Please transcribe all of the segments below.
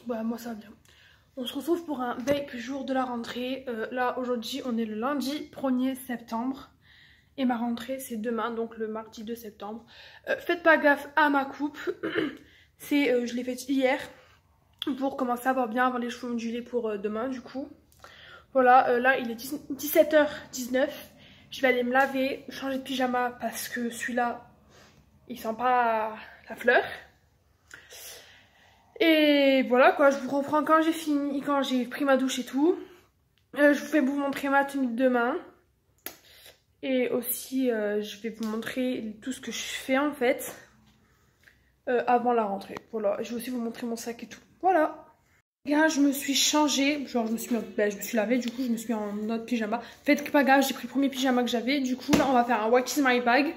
Bah moi ça va bien. On se retrouve pour un vape jour de la rentrée. Là aujourd'hui on est le lundi 1er septembre. Et ma rentrée c'est demain, donc le mardi 2 septembre. Faites pas gaffe à ma coupe. Je l'ai faite hier. Pour commencer à avoir bien avoir les cheveux ondulés pour demain du coup. Voilà, là il est 17h19. Je vais aller me laver, changer de pyjama parce que celui-là il sent pas la fleur. Et voilà quoi, je vous reprends quand j'ai fini, quand j'ai pris ma douche et tout. Je vais vous montrer ma tenue de demain. Et aussi je vais vous montrer tout ce que je fais en fait avant la rentrée. Voilà, je vais aussi vous montrer mon sac et tout. Voilà. Là, je me suis changée, genre je me suis lavée, du coup je me suis mis en autre pyjama. Faites pas gaffe, j'ai pris le premier pyjama que j'avais. Du coup là on va faire un what is my bag.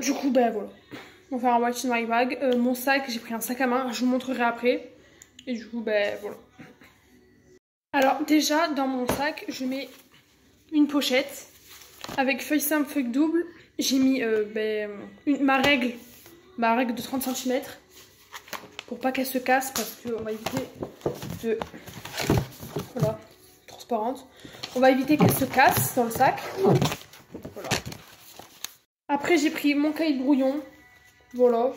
Du coup voilà. On va faire un what is my bag. Mon sac, j'ai pris un sac à main, je vous montrerai après. Et du coup voilà. Alors déjà dans mon sac je mets une pochette avec feuille simple, feuille double. J'ai mis ma règle de 30 cm. Pour pas qu'elle se casse parce qu'on va éviter de... Voilà, transparente. On va éviter qu'elle se casse dans le sac. Voilà. Après j'ai pris mon cahier de brouillon. Voilà.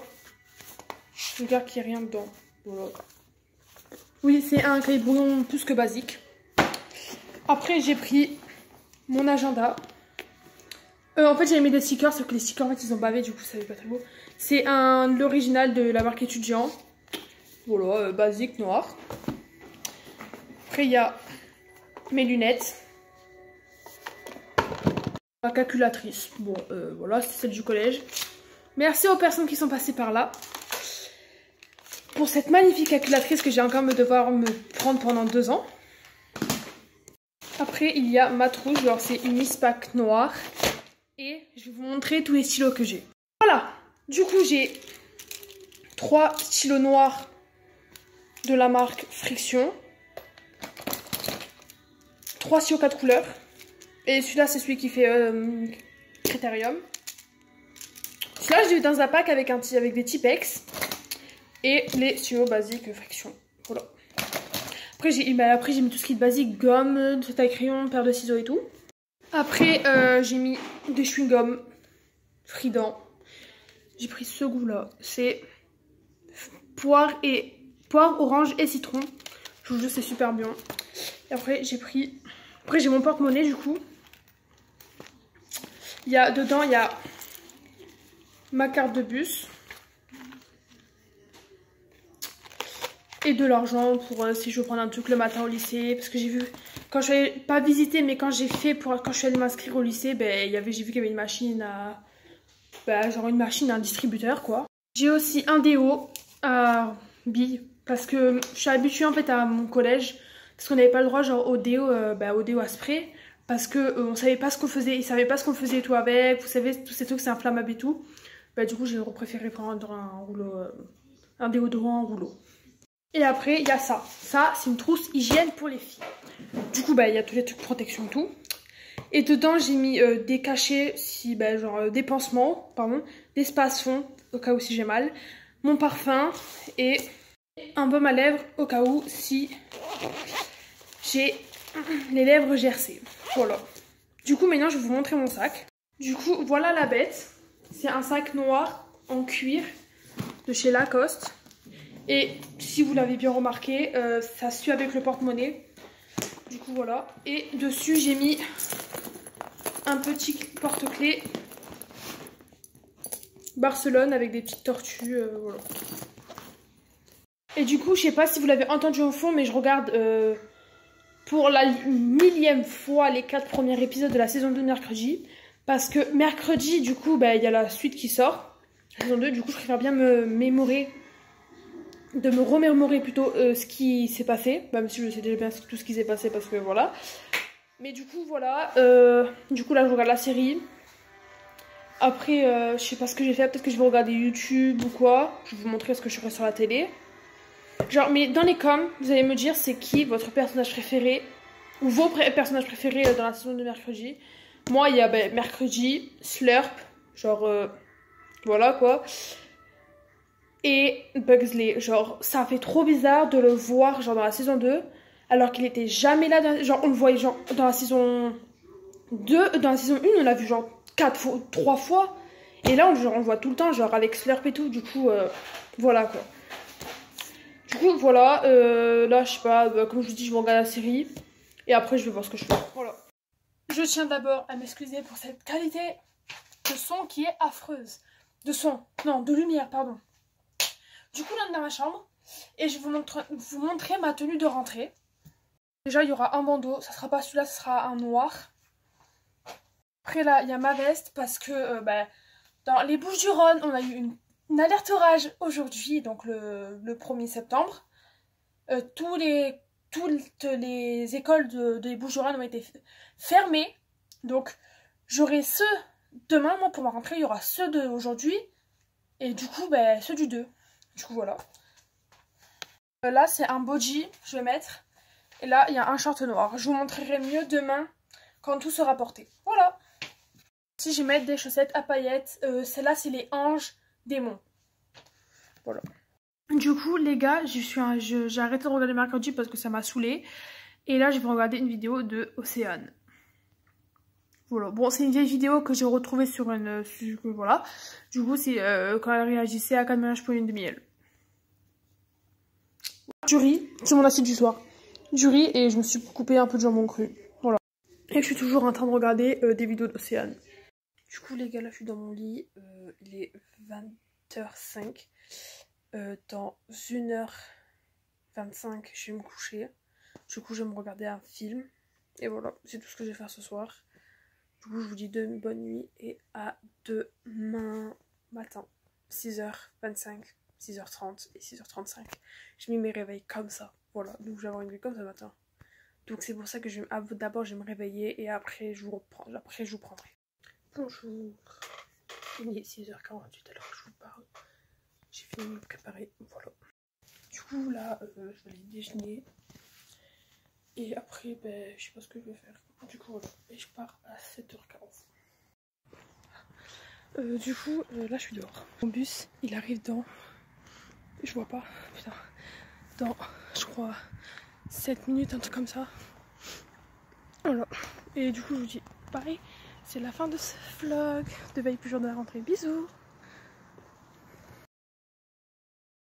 Je regarde qu'il n'y a rien dedans. Voilà. Oui, c'est un cahier de brouillon plus que basique. Après j'ai pris mon agenda. En fait j'avais mis des stickers, sauf que les stickers en fait ils ont bavé, du coup ça n'est pas très beau. C'est l'original de la marque étudiant. Voilà, basique, noir. Après, il y a mes lunettes. Ma calculatrice. Bon, voilà, c'est celle du collège. Merci aux personnes qui sont passées par là. Pour cette magnifique calculatrice que j'ai encore devoir me prendre pendant 2 ans. Après, il y a ma trousse. Alors, c'est une Miss Pack noire. Et je vais vous montrer tous les stylos que j'ai. Voilà. Du coup, j'ai 3 stylos noirs de la marque Friction. 3 stylos 4 couleurs. Et celui-là, c'est celui qui fait Critérium. Celui-là, je l'ai eu dans un pack avec des Tipex. Et les stylos basiques Friction. Voilà. Après, j'ai mis tout ce qui est basique, gomme, taille crayon, paire de ciseaux et tout. Après, j'ai mis des chewing-gums Frident. J'ai pris ce goût-là. C'est poire, orange et citron. Je vous jure, c'est super bien. Et après, j'ai mon porte-monnaie du coup. Dedans, il y a ma carte de bus. Et de l'argent pour si je veux prendre un truc le matin au lycée. Parce que j'ai vu, quand je n'avais pas visité, mais quand j'ai fait, quand je suis allée m'inscrire au lycée, j'ai vu qu'il y avait une machine à... un distributeur quoi. J'ai aussi un déo à billes. Parce que je suis habituée en fait à mon collège. Parce qu'on n'avait pas le droit genre au déo à spray. Parce que on savait pas ce qu'on faisait. Ils savaient pas ce qu'on faisait et tout avec. Vous savez, tous ces trucs c'est inflammable et tout. Du coup j'ai préféré prendre un rouleau, un déodorant en rouleau. Et après il y a ça. Ça c'est une trousse hygiène pour les filles. Du coup il y a tous les trucs protection et tout. Et dedans j'ai mis des cachets, des pansements, pardon, des space-fonds au cas où si j'ai mal. Mon parfum et un baume à lèvres au cas où si j'ai les lèvres gercées. Voilà. Du coup maintenant je vais vous montrer mon sac. Du coup voilà la bête. C'est un sac noir en cuir de chez Lacoste. Et si vous l'avez bien remarqué, ça suit avec le porte-monnaie. Du coup voilà. Et dessus j'ai mis un petit porte-clés Barcelone avec des petites tortues. Voilà. Et du coup, je sais pas si vous l'avez entendu au fond, mais je regarde pour la 1000e fois les 4 premiers épisodes de la saison 2 de mercredi. Parce que mercredi, du coup, il y a la suite qui sort. La saison 2, du coup, je préfère bien me remémorer plutôt ce qui s'est passé. Même si je sais déjà bien tout ce qui s'est passé parce que voilà. Mais du coup, voilà. Du coup, là, je regarde la série. Après, je sais pas ce que j'ai fait. Peut-être que je vais regarder YouTube ou quoi. Je vais vous montrer ce que je ferai sur la télé. Genre, mais dans les coms, vous allez me dire c'est qui votre personnage préféré ou vos personnages préférés dans la saison de mercredi. Moi, il y a mercredi, Slurp, genre voilà quoi. et Bugsley. Genre, ça fait trop bizarre de le voir genre dans la saison 2, alors qu'il était jamais là. Genre, on le voyait genre dans la saison 2, dans la saison 1, on l'a vu genre 3 fois. Et là, on le voit tout le temps, genre avec Slurp et tout. Du coup, voilà quoi. Du coup, voilà. Là, je sais pas, comme je vous dis, je vais regarder la série. Et après, je vais voir ce que je fais. Voilà. Je tiens d'abord à m'excuser pour cette qualité de son qui est affreuse. De lumière, pardon. Du coup, là, on est dans ma chambre. Et je vais vous montrer ma tenue de rentrée. Déjà, il y aura un bandeau. Ça sera pas celui-là, ce sera un noir. Après, là, il y a ma veste parce que dans les Bouches-du-Rhône, on a eu une alerte orage aujourd'hui, donc le 1er septembre. Toutes les écoles des Bouches-du-Rhône ont été fermées. Donc, j'aurai ceux demain, moi, pour ma rentrée, il y aura ceux d'aujourd'hui. Et du coup, ceux du 2. Du coup, voilà. Là, c'est un body, je vais mettre. Et là, il y a un short noir. Je vous montrerai mieux demain quand tout sera porté. Voilà. Si je vais mettre des chaussettes à paillettes, celles-là, c'est les anges démons. Voilà. Du coup, les gars, j'ai arrêté de regarder mercredi parce que ça m'a saoulé. Et là, je vais regarder une vidéo de Océane. Voilà. Bon, c'est une vieille vidéo que j'ai retrouvée sur une... voilà. Du coup, c'est quand elle réagissait à 4 ménages pour une demi-aile. Du riz, c'est mon assiette du soir. Du riz et je me suis coupé un peu de jambon cru. Voilà. Et je suis toujours en train de regarder des vidéos d'Océane. Du coup, les gars, là, je suis dans mon lit. Il est 20h05. Dans 1h25, je vais me coucher. Du coup, je vais me regarder un film. Et voilà, c'est tout ce que je vais faire ce soir. Du coup, je vous dis bonne nuit et à demain matin. 6h25, 6h30 et 6h35. Je mets mes réveils comme ça. Voilà, donc je vais avoir une nuit comme ça matin. Donc c'est pour ça que d'abord je vais me réveiller et après je vous prendrai. Bonjour. Il est 6h48 alors que je vous parle. J'ai fini de me préparer, voilà. Du coup là, je vais aller déjeuner. Et après, je sais pas ce que je vais faire. Du coup voilà, et je pars à 7h15. Du coup, là je suis dehors. Mon bus, il arrive dans... Je vois pas, putain. Dans, je crois, 7 minutes, un truc comme ça. Voilà. Et du coup, je vous dis, pareil, c'est la fin de ce vlog de Veille plus jour de la rentrée. Bisous!